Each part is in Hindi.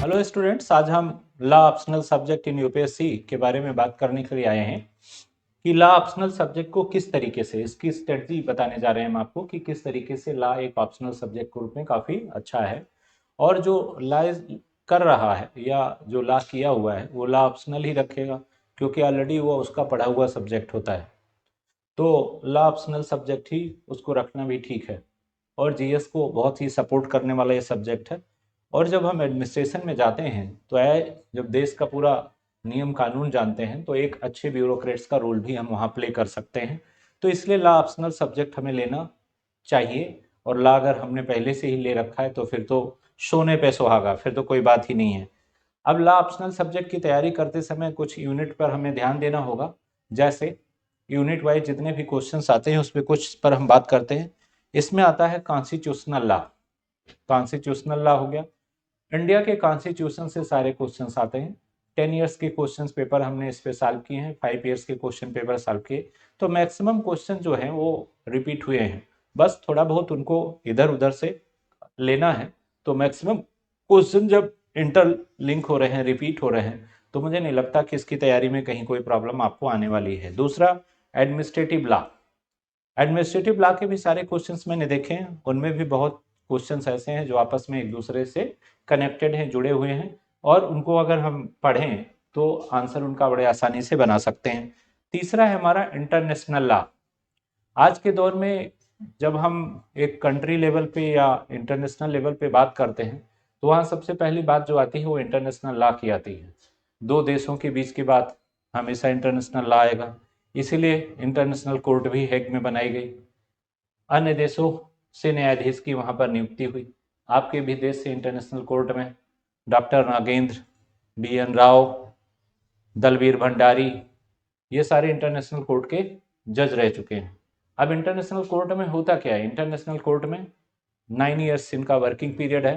हेलो स्टूडेंट्स, आज हम law optional subject in UPSC के बारे में बात करने के लिए आए हैं कि लॉ ऑप्शनल सब्जेक्ट को किस तरीके से, इसकी स्ट्रेटजी बताने जा रहे हैं हम आपको कि किस तरीके से लॉ एक ऑप्शनल सब्जेक्ट के रूप में काफ़ी अच्छा है। और जो लॉ कर रहा है या जो लॉ किया हुआ है वो लॉ ऑप्शनल ही रखेगा, क्योंकि ऑलरेडी वो उसका पढ़ा हुआ सब्जेक्ट होता है। तो लॉ ऑप्शनल सब्जेक्ट ही उसको रखना भी ठीक है। और जीएस को बहुत ही सपोर्ट करने वाला ये सब्जेक्ट है। और जब हम एडमिनिस्ट्रेशन में जाते हैं तो जब देश का पूरा नियम कानून जानते हैं तो एक अच्छे ब्यूरोक्रेट्स का रोल भी हम वहाँ प्ले कर सकते हैं। तो इसलिए लॉ ऑप्शनल सब्जेक्ट हमें लेना चाहिए। और लॉ अगर हमने पहले से ही ले रखा है तो फिर तो सोने पे सुहागा, फिर तो कोई बात ही नहीं है। अब लॉ ऑप्शनल सब्जेक्ट की तैयारी करते समय कुछ यूनिट पर हमें ध्यान देना होगा। जैसे यूनिट वाइज जितने भी क्वेश्चंस आते हैं उस पर कुछ पर हम बात करते हैं। इसमें आता है कॉन्स्टिट्यूशनल लॉ। कॉन्स्टिट्यूशनल लॉ हो गया, इंडिया के कॉन्स्टिट्यूशन से सारे क्वेश्चंस आते हैं। 10 ईयर्स के क्वेश्चंस पेपर हमने इस पे सॉल्व किए हैं, 5 ईयर्स के क्वेश्चन पेपर सॉल्व किए। तो मैक्सिमम क्वेश्चन जो हैं वो रिपीट हुए हैं, बस थोड़ा बहुत उनको इधर उधर से लेना है। तो मैक्सिमम क्वेश्चन जब इंटर लिंक हो रहे हैं, रिपीट हो रहे हैं, तो मुझे नहीं लगता कि इसकी तैयारी में कहीं कोई प्रॉब्लम आपको आने वाली है। दूसरा, एडमिनिस्ट्रेटिव लॉ। एडमिनिस्ट्रेटिव लॉ के भी सारे क्वेश्चंस मैंने देखे हैं, उनमें भी बहुत क्वेश्चंस ऐसे हैं जो आपस में एक दूसरे से कनेक्टेड हैं, जुड़े हुए हैं, और उनको अगर हम पढ़ें तो आंसर उनका बड़े आसानी से बना सकते हैं। तीसरा है हमारा इंटरनेशनल लॉ। आज के दौर में जब हम एक कंट्री लेवल पे या इंटरनेशनल लेवल पे बात करते हैं तो वहाँ सबसे पहली बात जो आती है वो इंटरनेशनल लॉ की आती है। दो देशों के बीच की बात हमेशा इंटरनेशनल लॉ आएगा, इसीलिए इंटरनेशनल कोर्ट भी हेग में बनाई गई। अन्य देशों से न्यायाधीश की वहाँ पर नियुक्ति हुई। आपके भी देश से इंटरनेशनल कोर्ट में डॉक्टर नागेंद्र, BN राव, दलवीर भंडारी, ये सारे इंटरनेशनल कोर्ट के जज रह चुके हैं। अब इंटरनेशनल कोर्ट में होता क्या है, इंटरनेशनल कोर्ट में 9 ईयर्स इनका वर्किंग पीरियड है,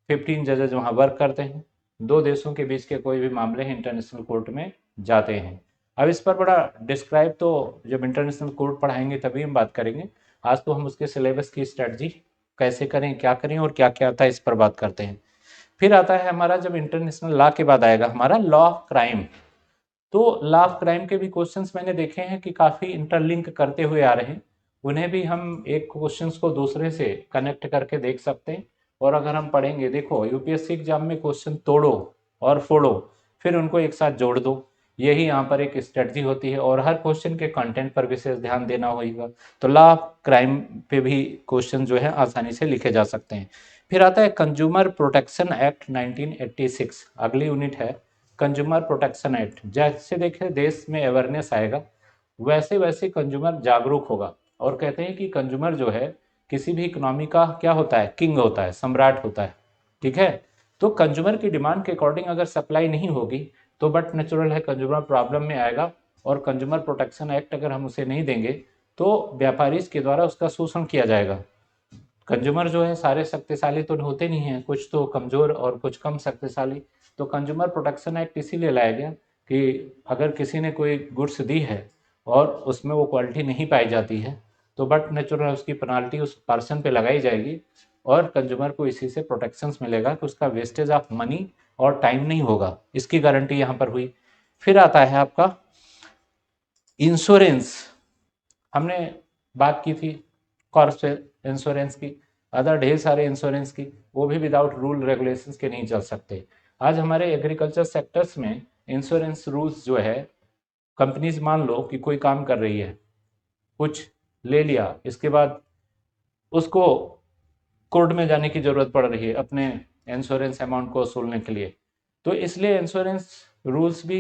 15 जजेज वहाँ वर्क करते हैं। दो देशों के बीच के कोई भी मामले हैं इंटरनेशनल कोर्ट में जाते हैं। अब इस पर बड़ा डिस्क्राइब तो जब इंटरनेशनल कोर्ट पढ़ाएंगे तभी हम बात करेंगे। आज तो हम उसके सिलेबस की स्ट्रेटजी कैसे करें, क्या करें और क्या क्या आता है इस पर बात करते हैं। फिर आता है हमारा, जब इंटरनेशनल लॉ के बाद आएगा हमारा लॉ ऑफ क्राइम। तो लॉ ऑफ क्राइम के भी क्वेश्चंस मैंने देखे हैं कि काफ़ी इंटरलिंक करते हुए आ रहे हैं। उन्हें भी हम एक क्वेश्चंस को दूसरे से कनेक्ट करके देख सकते हैं। और अगर हम पढ़ेंगे, देखो यूपीएससी एग्जाम में क्वेश्चन तोड़ो और फोड़ो, फिर उनको एक साथ जोड़ दो, यही यहाँ पर एक स्ट्रेटजी होती है। और हर क्वेश्चन के कंटेंट पर विशेष ध्यान देना होगा। तो लॉ ऑफ क्राइम पे भी क्वेश्चन जो है आसानी से लिखे जा सकते हैं। फिर आता है कंज्यूमर प्रोटेक्शन एक्ट 1986, अगली यूनिट है कंज्यूमर प्रोटेक्शन एक्ट। जैसे देखे देश में अवेयरनेस आएगा वैसे वैसे कंज्यूमर जागरूक होगा। और कहते हैं कि कंज्यूमर जो है किसी भी इकोनॉमी का क्या होता है, किंग होता है, सम्राट होता है। ठीक है, तो कंज्यूमर की डिमांड के अकॉर्डिंग अगर सप्लाई नहीं होगी तो बट नेचुरल है कंज्यूमर प्रॉब्लम में आएगा। और कंज्यूमर प्रोटेक्शन एक्ट अगर हम उसे नहीं देंगे तो व्यापारी के द्वारा उसका शोषण किया जाएगा। कंज्यूमर जो है सारे शक्तिशाली तो होते नहीं हैं, कुछ तो कमज़ोर और कुछ कम शक्तिशाली। तो कंज्यूमर प्रोटेक्शन एक्ट इसीलिए लाया गया कि अगर किसी ने कोई गुड्स दी है और उसमें वो क्वालिटी नहीं पाई जाती है तो बट नेचुरल उसकी पेनाल्टी उस पर्सन पे लगाई जाएगी। और कंज्यूमर को इसी से प्रोटेक्शंस मिलेगा कि उसका वेस्टेज ऑफ मनी और टाइम नहीं होगा, इसकी गारंटी यहाँ पर हुई। फिर आता है आपका इंश्योरेंस। हमने बात की थी कॉर्पोरेट इंश्योरेंस की, अदर ढेर सारे इंश्योरेंस की, वो भी विदाउट रूल रेगुलेशंस के नहीं चल सकते। आज हमारे एग्रीकल्चर सेक्टर्स में इंश्योरेंस रूल्स जो है, कंपनीज मान लो कि कोई काम कर रही है, कुछ ले लिया, इसके बाद उसको कोर्ट में जाने की ज़रूरत पड़ रही है अपने इंश्योरेंस अमाउंट को वसूलने के लिए। तो इसलिए इंश्योरेंस रूल्स भी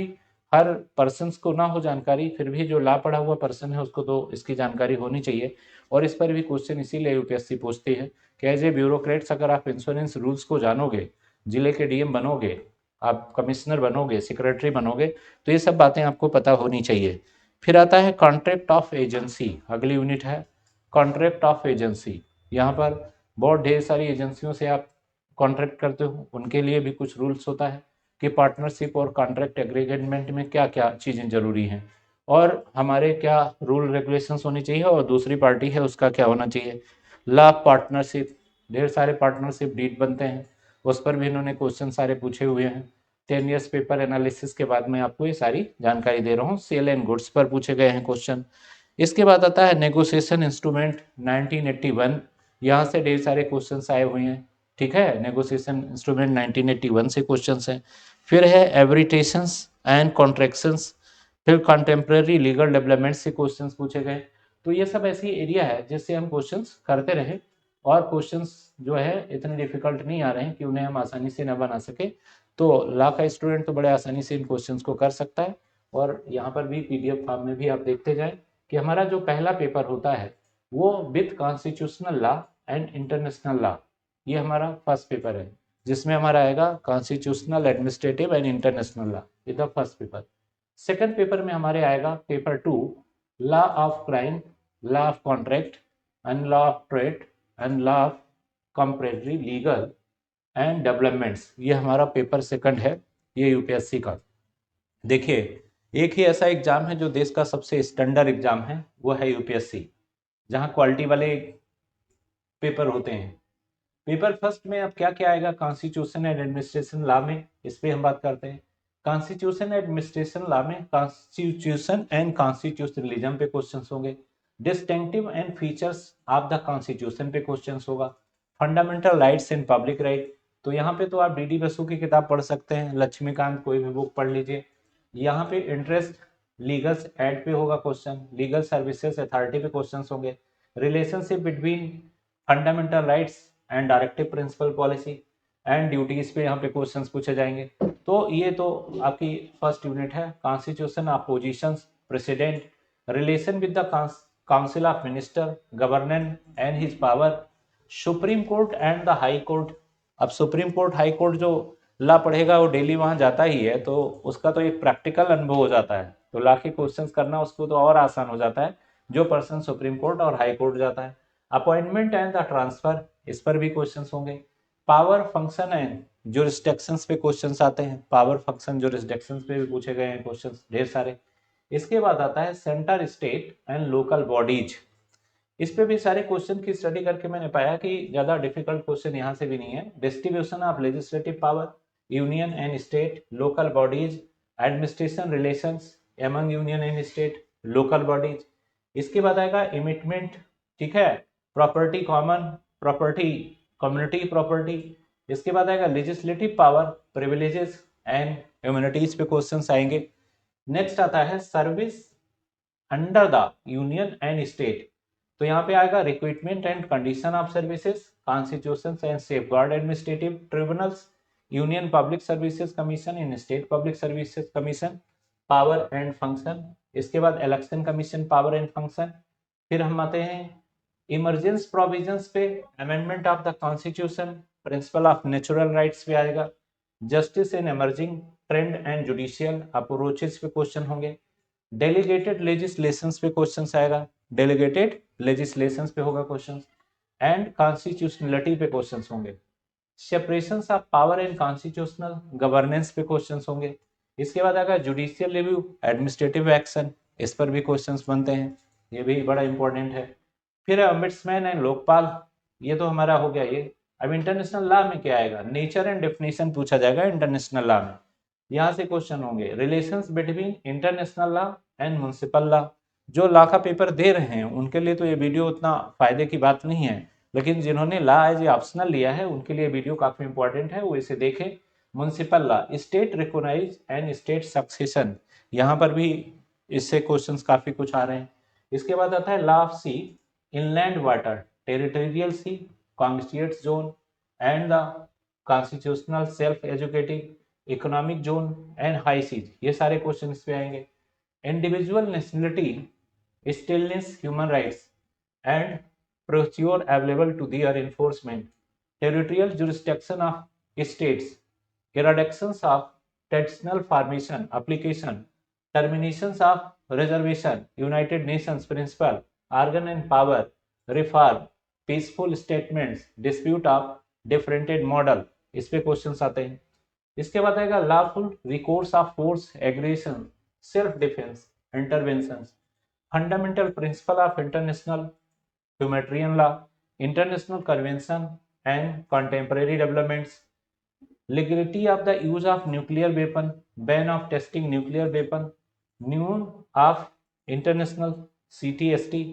हर पर्सन को ना हो जानकारी, फिर भी जो ला पढ़ा हुआ पर्सन है उसको तो इसकी जानकारी होनी चाहिए। और इस पर भी क्वेश्चन इसीलिए यूपीएससी पूछती है कि एज ए ब्यूरोक्रेट्स अगर आप इंश्योरेंस रूल्स को जानोगे, जिले के डीएम बनोगे, आप कमिश्नर बनोगे, सेक्रेटरी बनोगे, तो ये सब बातें आपको पता होनी चाहिए। फिर आता है कॉन्ट्रैक्ट ऑफ एजेंसी, अगली यूनिट है कॉन्ट्रैक्ट ऑफ एजेंसी। यहाँ पर बहुत ढेर सारी एजेंसियों से आप कॉन्ट्रैक्ट करते हो, उनके लिए भी कुछ रूल्स होता है कि पार्टनरशिप और कॉन्ट्रैक्ट एग्रीमेंट में क्या क्या चीज़ें ज़रूरी हैं और हमारे क्या रूल रेगुलेशंस होनी चाहिए और दूसरी पार्टी है उसका क्या होना चाहिए। लॉ पार्टनरशिप, ढेर सारे पार्टनरशिप डीड बनते हैं, उस पर भी इन्होंने क्वेश्चन सारे पूछे हुए हैं। 10 ईयर्स पेपर एनालिसिस के बाद मैं आपको ये सारी जानकारी दे रहा हूँ। सेल एंड गुड्स पर पूछे गए हैं क्वेश्चन। इसके बाद आता है नेगोशिएशन इंस्ट्रूमेंट 1981, यहाँ से ढेर सारे क्वेश्चन आए हुए हैं। ठीक है, नेगोशिएशन इंस्ट्रूमेंट 1981 से क्वेश्चन हैं। फिर है एब्रिटेशंस एंड कॉन्ट्रैक्शंस, फिर कंटेम्प्रेरी लीगल डेवलपमेंट से क्वेश्चंस पूछे गए। तो ये सब ऐसी एरिया है जिससे हम क्वेश्चंस करते रहे, और क्वेश्चंस जो है इतने डिफिकल्ट नहीं आ रहे हैं कि उन्हें हम आसानी से न बना सके। तो लॉ का स्टूडेंट तो बड़े आसानी से इन क्वेश्चंस को कर सकता है। और यहाँ पर भी पीडीएफ फॉर्म में भी आप देखते जाए कि हमारा जो पहला पेपर होता है वो with constitutional law and international law, ये हमारा फर्स्ट पेपर है, जिसमें हमारा आएगा constitutional, administrative and international law, ये the first paper. Second paper में हमारे आएगा paper 2, law of crime, law of contract and law of trade and law of comparative legal and developments, ये हमारा पेपर सेकंड है, ये यूपीएससी का। देखिए, एक ही ऐसा एग्जाम है जो देश का सबसे स्टैंडर्ड एग्जाम है, वो है यूपीएससी, जहां क्वालिटी वाले पेपर होते हैं। पेपर फर्स्ट में अब क्या क्या आएगा, कॉन्स्टिट्यूशन एंड एडमिनिस्ट्रेशन लॉ में, इस पे हम बात करते हैं। कॉन्स्टिट्यूशन एडमिनिस्ट्रेशन लॉ में कॉन्स्टिट्यूशन एंड कॉन्स्टिट्यूशनलिज्म पे क्वेश्चंस होंगे। Distinctive and features of the constitution पे क्वेश्चंस होगा। Fundamental rights and public right, तो यहाँ पे तो आप डीडी बसु की किताब पढ़ सकते हैं, लक्ष्मीकांत कोई भी बुक पढ़ लीजिए। यहाँ पे इंटरेस्ट लीगल एड पे होगा क्वेश्चन, लीगल सर्विसेज अथॉरिटी पे क्वेश्चन होंगे। Relationship between fundamental rights and directive principle policy and duties पे यहाँ पे क्वेश्चंस पूछे जाएंगे। तो ये तो आपकी फर्स्ट यूनिट है। Constitution of positions, president, relation with the council of minister, governor and his power, supreme court and the high court. अब सुप्रीम कोर्ट हाई कोर्ट जो लॉ पढ़ेगा वो डेली वहां जाता ही है, तो उसका तो एक प्रैक्टिकल अनुभव हो जाता है, तो लॉ के क्वेश्चंस करना उसको तो और आसान हो जाता है जो पर्सन सुप्रीम कोर्ट और हाई कोर्ट जाता है। अपॉइंटमेंट एंड द ट्रांसफर, इस पर भी क्वेश्चंस होंगे। पावर फंक्शन एंड जुरिस्डिक्शंस पे क्वेश्चंस आते हैं, पावर फंक्शन जुरिस्डिक्शंस पे भी पूछे गए हैं क्वेश्चंस ढेर सारे। इसके बाद आता है centre state and local bodies, इस पे भी सारे क्वेश्चन की स्टडी करके मैंने पाया कि ज्यादा डिफिकल्ट क्वेश्चन यहाँ से भी नहीं है। Distribution of legislative power, union and state, local bodies, administration relations among union and state, local bodies. इसके बाद आएगा इमिटमेंट, ठीक है, property common, property community property. इसके बाद आएगा legislative power, privileges and immunities पे क्वेश्चंस आएंगे। नेक्स्ट आता है service under the union and state, तो यहाँ पे आएगा recruitment and condition of services, constitution and safeguard administrative tribunals, union public services commission in state public services commission, power and function. इसके बाद election commission power and function. फिर हम आते हैं इमरजेंस प्रोविजंस पे, amendment of the constitution, principle of natural rights पे आएगा, justice in emerging trend and judicial approaches पे क्वेश्चन होंगे। डेलीगेटेड लेजिस्लेशंस पे क्वेश्चंस आएगा, डेलीगेटेड लेजिस्लेशंस पे होगा क्वेश्चन, एंड कॉन्स्टिट्यूशनलिटी पे क्वेश्चंस होंगे। Separations of power and constitutional governance पे क्वेश्चंस होंगे। इसके बाद आएगा जुडिशियल रिव्यू, एडमिनिस्ट्रेटिव एक्शन, इस पर भी क्वेश्चंस बनते हैं, ये भी बड़ा इंपॉर्टेंट है। फिर अम्बिट्समैन एंड लोकपाल, ये तो हमारा हो गया ये। अब इंटरनेशनल लॉ में क्या आएगा, नेचर एंड डेफिनेशन पूछा जाएगा इंटरनेशनल लॉ में, यहाँ से क्वेश्चन होंगे। Relations between international law and municipal law, जो लॉ का पेपर दे रहे हैं उनके लिए तो ये वीडियो उतना फायदे की बात नहीं है, लेकिन जिन्होंने लॉ एज ए ऑप्शनल लिया है उनके लिए वीडियो काफी इंपॉर्टेंट है, वो इसे देखें। Municipal law, state recognise and state succession, यहाँ पर भी इससे क्वेश्चंस काफी कुछ आ रहे हैं। इसके बाद आता है law of sea, inland water, territorial sea, constitute zone and the constitutional self educative economic zone and high seas, ये सारे क्वेश्चन इस पे आएंगे। Individual nationality, stillness, human rights and procedure available to their enforcement, territorial jurisdiction of states, extraditions of traditional formation application, terminations of reservation, united nations principal, organ and power, reform, peaceful statements, dispute of differentiated model, इस पे क्वेश्चंस आते हैं। इसके बाद आएगा lawful recourse of force, aggression, self defence, intervention, fundamental principle of international humanitarian law, international convention and contemporary developments, legality of the use of nuclear weapon, ban of testing nuclear weapon, new of international CTST।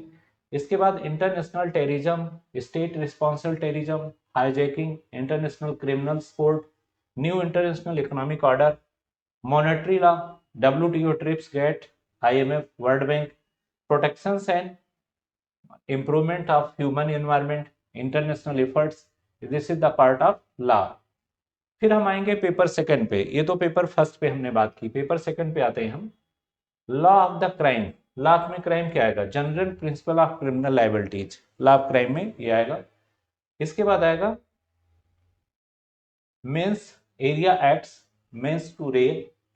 इसके बाद international terrorism, state responsible terrorism, hijacking, international criminals court, new international economic order, monetary law, WTO TRIPS GATT, IMF, world bank, protections and improvement of human environment, international efforts, this is the part of law। फिर हम आएंगे पेपर सेकंड पे, ये तो पेपर फर्स्ट पे हमने बात की, पेपर सेकंड पे आते हैं हम। Law of the crime, law में क्राइम क्या आएगा, general principle of criminal liabilities, law of crime में ये आएगा। इसके बाद आएगा मेंस एरिया एक्ट्स, मेंस टू रे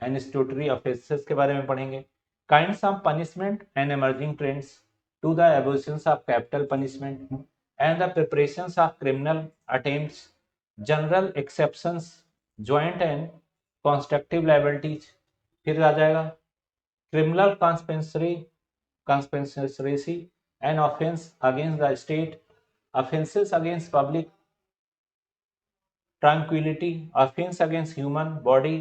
एंड स्टूटरी ऑफेंसेस के बारे में पढ़ेंगे। Kinds of punishment and emerging trends to the abolition of capital punishment and the preparations of criminal attempts, general exceptions, joint and constructive liabilities। फिर आ जाएगा criminal conspiracy and offense against the state, offenses against public tranquility, offense against human body,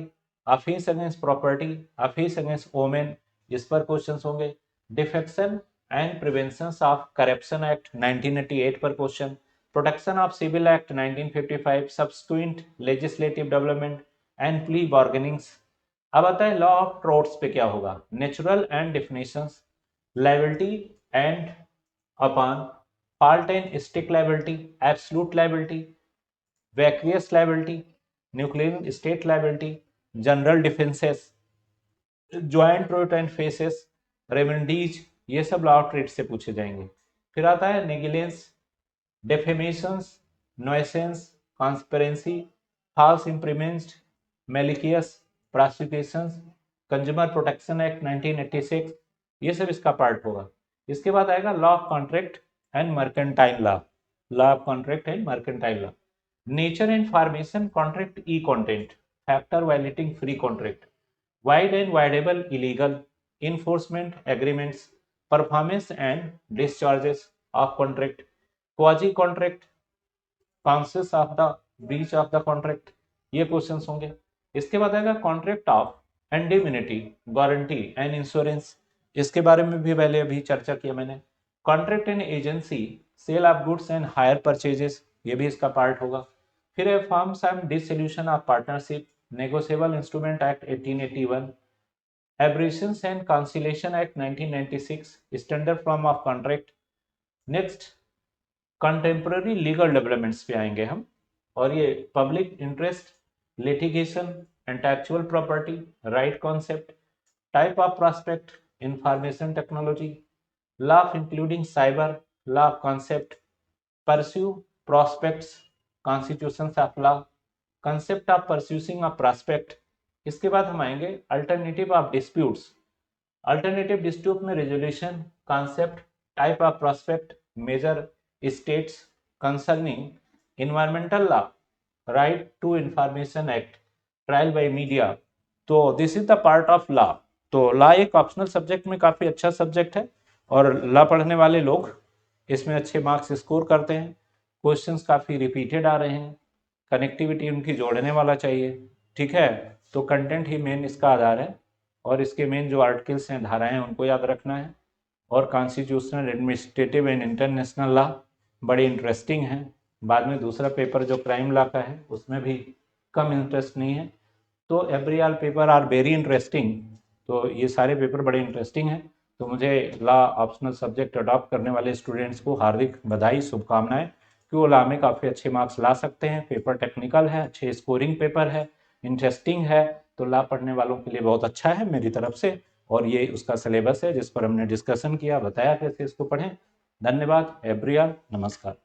offense against property, offense against women, इस पर क्वेश्चंस होंगे। Defection and prevention of corruption act 1988 पर question, protection of civil act 1955, subsequent legislative development and plea bargainings. अब आता है लॉ ऑफ ट्रोट्स पे क्या होगा, natural and definitions, liability and upon, fault and strict liability, absolute liability, vicarious liability, nuclear state liability, general defences, joint tort and faces, remedies, ये सब लॉ ऑफ ट्रेड से पूछे जाएंगे। फिर आता है negligence, defamations, nuisance, conspiracy, false imprisonment, malicious, prosecutions, consumer protection act 1986, ये सब इसका पार्ट होगा। इसके बाद आएगा law of contract and mercantile law, law of contract and mercantile law, nature and formation contract e content, factor violating free contract, wide and wideable illegal enforcement agreements, performance and discharges of contract, quasi contract, causes of the breach of the contract, ये क्वेश्चंस होंगे। इसके बाद आएगा contract of indemnity, guarantee and insurance, इसके बारे में भी पहले अभी चर्चा किया मैंने। Contract and agency, sale of goods and hire purchases, ये भी इसका पार्ट होगा। फिर है forms and dissolution of partnership, negotiable instrument act 1881, arbitrations and conciliation act 1996, standard form of contract. Next contemporary legal developments पे आएंगे हम, और ये public interest, litigation, intellectual property, right concept, type of prospect, information technology, law of including cyber, law of concept, pursue prospects, constitution of law, concept of pursuing of prospect. इसके बाद हम आएंगे alternative of disputes, alternative dispute में resolution, concept, type of prospect, major states concerning environmental law, right to information act, trial by media. तो this is the part of law. तो लॉ एक ऑप्शनल सब्जेक्ट में काफी अच्छा सब्जेक्ट है, और लॉ पढ़ने वाले लोग इसमें अच्छे मार्क्स स्कोर करते हैं। क्वेश्चंस काफी रिपीटेड आ रहे हैं, कनेक्टिविटी उनकी जोड़ने वाला चाहिए, ठीक है। तो कंटेंट ही मेन इसका आधार है, और इसके मेन जो आर्टिकल्स हैं, धाराएं हैं, उनको याद रखना है। और constitutional, administrative and international law बड़े इंटरेस्टिंग हैं। बाद में दूसरा पेपर जो क्राइम लॉ का है, उसमें भी कम इंटरेस्ट नहीं है। तो every all paper are very interesting. तो ये सारे पेपर बड़े इंटरेस्टिंग हैं। तो मुझे लॉ ऑप्शनल सब्जेक्ट अडॉप्ट करने वाले स्टूडेंट्स को हार्दिक बधाई, शुभकामनाएं कि वो लॉ में काफ़ी अच्छे मार्क्स ला सकते हैं। पेपर टेक्निकल है, अच्छे स्कोरिंग पेपर है, इंटरेस्टिंग है। तो लॉ पढ़ने वालों के लिए बहुत अच्छा है मेरी तरफ से। और ये उसका सिलेबस है जिस पर हमने डिस्कशन किया, बताया कैसे इसको पढ़ें। धन्यवाद एवरीवन, नमस्कार।